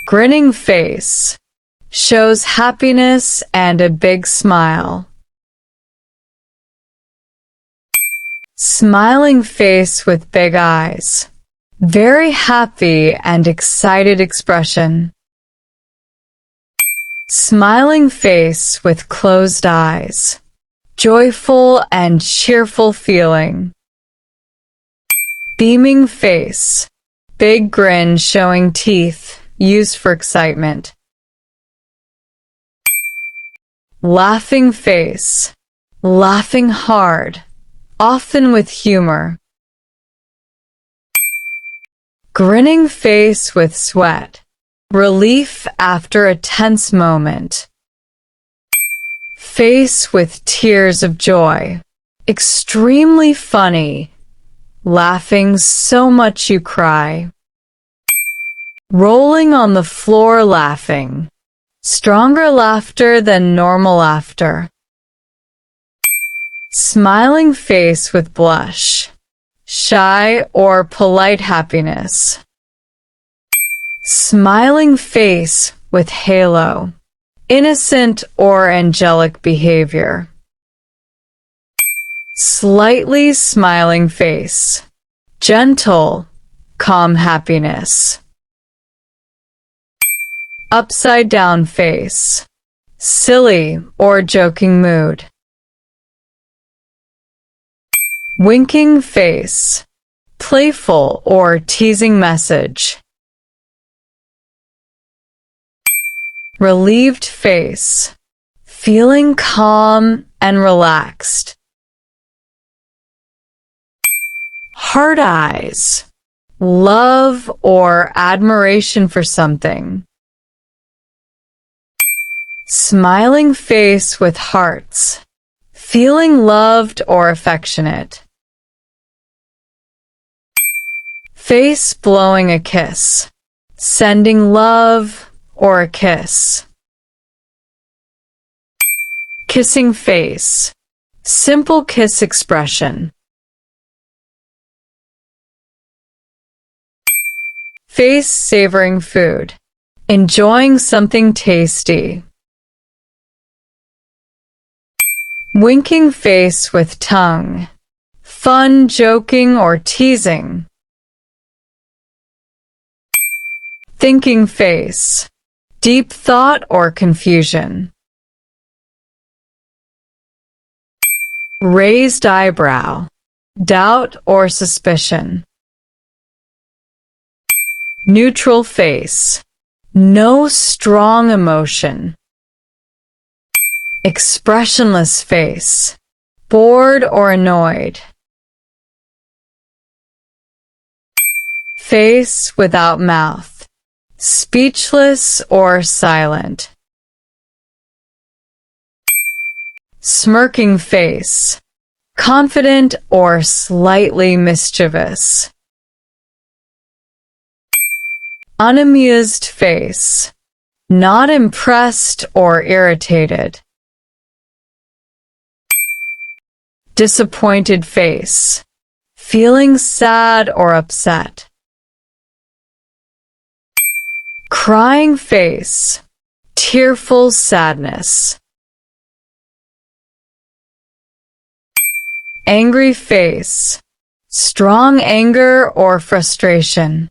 Grinning face shows happiness and a big smile. Smiling face with big eyes. Very happy and excited expression. Smiling face with closed eyes. Joyful and cheerful feeling. Beaming face. Big grin showing teeth, used for excitement. Laughing face. Laughing hard, often with humor. Grinning face with sweat. Relief after a tense moment. Face with tears of joy. Extremely funny. Laughing so much you cry. Rolling on the floor laughing. Stronger laughter than normal laughter. Smiling face with blush. Shy or polite happiness. Smiling face with halo. Innocent or angelic behavior. Slightly smiling face. Gentle, calm happiness. Upside down face. Silly or joking mood. Winking face. Playful or teasing message. Relieved face. Feeling calm and relaxed. Heart eyes. Love or admiration for something. Smiling face with hearts. Feeling loved or affectionate. Face blowing a kiss. Sending love or a kiss. Kissing face. Simple kiss expression. Face savoring food. Enjoying something tasty. Winking face with tongue. Fun, joking, or teasing. Thinking face. Deep thought or confusion. Raised eyebrow. Doubt or suspicion. Neutral face. No strong emotion. Expressionless face. Bored or annoyed. Face without mouth. Speechless or silent. Smirking face. Confident or slightly mischievous. Unamused face. Not impressed or irritated. Disappointed face. Feeling sad or upset. Crying face. Tearful sadness. Angry face. Strong anger or frustration.